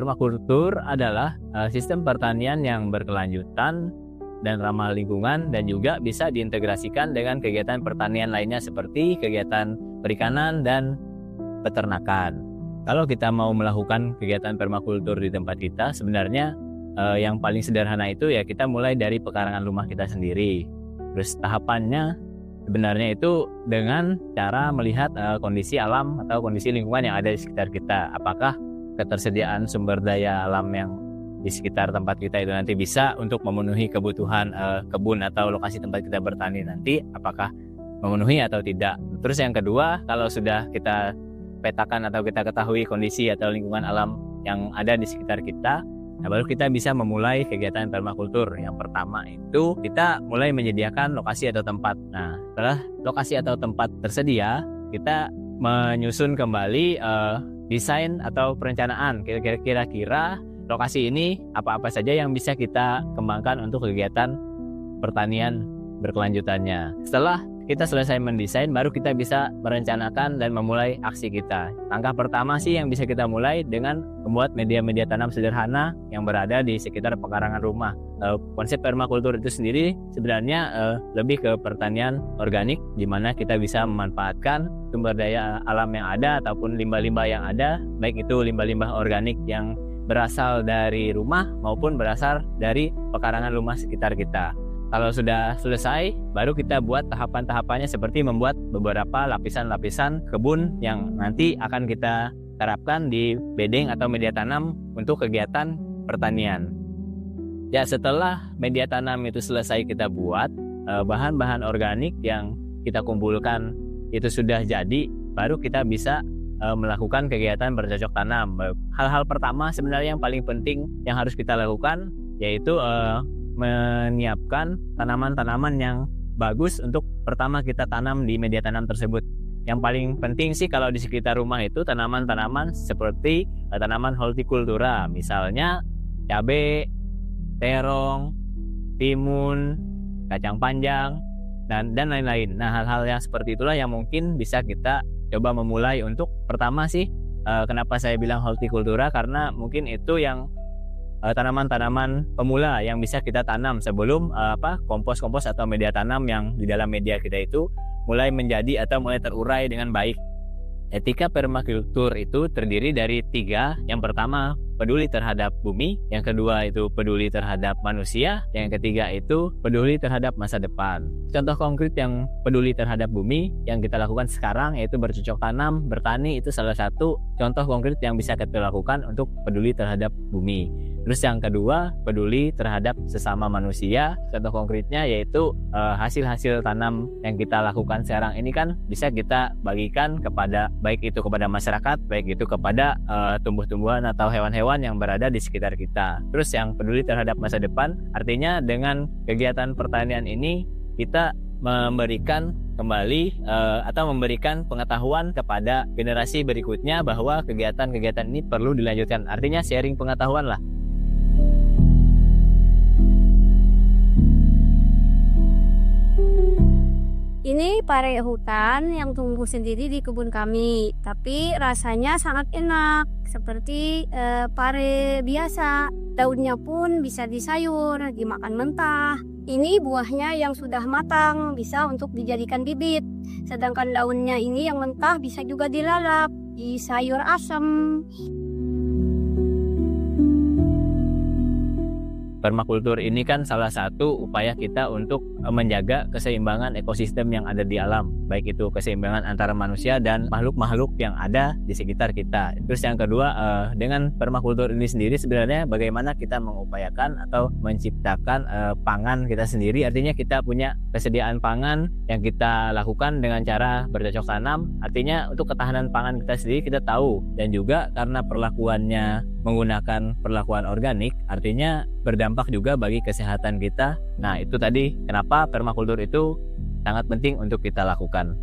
Permakultur adalah sistem pertanian yang berkelanjutan dan ramah lingkungan dan juga bisa diintegrasikan dengan kegiatan pertanian lainnya seperti kegiatan perikanan dan peternakan. Kalau kita mau melakukan kegiatan permakultur di tempat kita, sebenarnya yang paling sederhana itu ya kita mulai dari pekarangan rumah kita sendiri. Terus tahapannya sebenarnya itu dengan cara melihat kondisi alam atau kondisi lingkungan yang ada di sekitar kita. Apakah ketersediaan sumber daya alam yang di sekitar tempat kita itu nanti bisa untuk memenuhi kebutuhan kebun atau lokasi tempat kita bertani nanti, apakah memenuhi atau tidak. Terus yang kedua, kalau sudah kita petakan atau kita ketahui kondisi atau lingkungan alam yang ada di sekitar kita, nah baru kita bisa memulai kegiatan permakultur. Yang pertama itu kita mulai menyediakan lokasi atau tempat. Nah, setelah lokasi atau tempat tersedia, kita menyusun kembali desain atau perencanaan. Kira-kira lokasi ini apa-apa saja yang bisa kita kembangkan untuk kegiatan pertanian berkelanjutannya. Setelah kita selesai mendesain, baru kita bisa merencanakan dan memulai aksi kita. Langkah pertama sih yang bisa kita mulai dengan membuat media-media tanam sederhana yang berada di sekitar pekarangan rumah. Konsep permakultur itu sendiri sebenarnya lebih ke pertanian organik, di mana kita bisa memanfaatkan sumber daya alam yang ada ataupun limbah-limbah yang ada, baik itu limbah-limbah organik yang berasal dari rumah maupun berasal dari pekarangan rumah sekitar kita. Kalau sudah selesai, baru kita buat tahapan-tahapannya seperti membuat beberapa lapisan-lapisan kebun yang nanti akan kita terapkan di bedding atau media tanam untuk kegiatan pertanian. Ya, setelah media tanam itu selesai kita buat, bahan-bahan organik yang kita kumpulkan itu sudah jadi, baru kita bisa melakukan kegiatan bercocok tanam. Hal-hal pertama sebenarnya yang paling penting yang harus kita lakukan yaitu menyiapkan tanaman-tanaman yang bagus untuk pertama kita tanam di media tanam tersebut. Yang paling penting sih kalau di sekitar rumah itu tanaman-tanaman seperti tanaman hortikultura, misalnya cabai, terong, timun, kacang panjang, dan lain-lain. Nah, hal-hal yang seperti itulah yang mungkin bisa kita coba memulai untuk pertama sih. Kenapa saya bilang hortikultura? Karena mungkin itu yang tanaman-tanaman pemula yang bisa kita tanam sebelum kompos-kompos atau media tanam yang di dalam media kita itu mulai menjadi atau mulai terurai dengan baik. Etika permakultur itu terdiri dari 3. Yang pertama, peduli terhadap bumi. Yang kedua itu peduli terhadap manusia. Yang ketiga itu peduli terhadap masa depan. Contoh konkret yang peduli terhadap bumi yang kita lakukan sekarang yaitu bercocok tanam, bertani, itu salah satu contoh konkret yang bisa kita lakukan untuk peduli terhadap bumi. Terus yang kedua, peduli terhadap sesama manusia. Contoh konkretnya yaitu hasil-hasil tanam yang kita lakukan sekarang ini kan bisa kita bagikan kepada, baik itu kepada masyarakat, baik itu kepada tumbuh-tumbuhan atau hewan-hewan yang berada di sekitar kita. Terus yang peduli terhadap masa depan, artinya dengan kegiatan pertanian ini kita memberikan kembali atau memberikan pengetahuan kepada generasi berikutnya bahwa kegiatan-kegiatan ini perlu dilanjutkan. Artinya sharing pengetahuan lah. Ini pare hutan yang tumbuh sendiri di kebun kami, tapi rasanya sangat enak, seperti pare biasa. Daunnya pun bisa disayur, dimakan mentah. Ini buahnya yang sudah matang, bisa untuk dijadikan bibit. Sedangkan daunnya ini yang mentah bisa juga dilalap, di sayur asam. Permakultur ini kan salah satu upaya kita untuk menjaga keseimbangan ekosistem yang ada di alam, baik itu keseimbangan antara manusia dan makhluk-makhluk yang ada di sekitar kita. Terus yang kedua, dengan permakultur ini sendiri sebenarnya bagaimana kita mengupayakan atau menciptakan pangan kita sendiri. Artinya kita punya kesediaan pangan yang kita lakukan dengan cara bercocok tanam. Artinya untuk ketahanan pangan kita sendiri kita tahu, dan juga karena perlakuannya menggunakan perlakuan organik, artinya berdampak juga bagi kesehatan kita. Nah, itu tadi kenapa permakultur itu sangat penting untuk kita lakukan.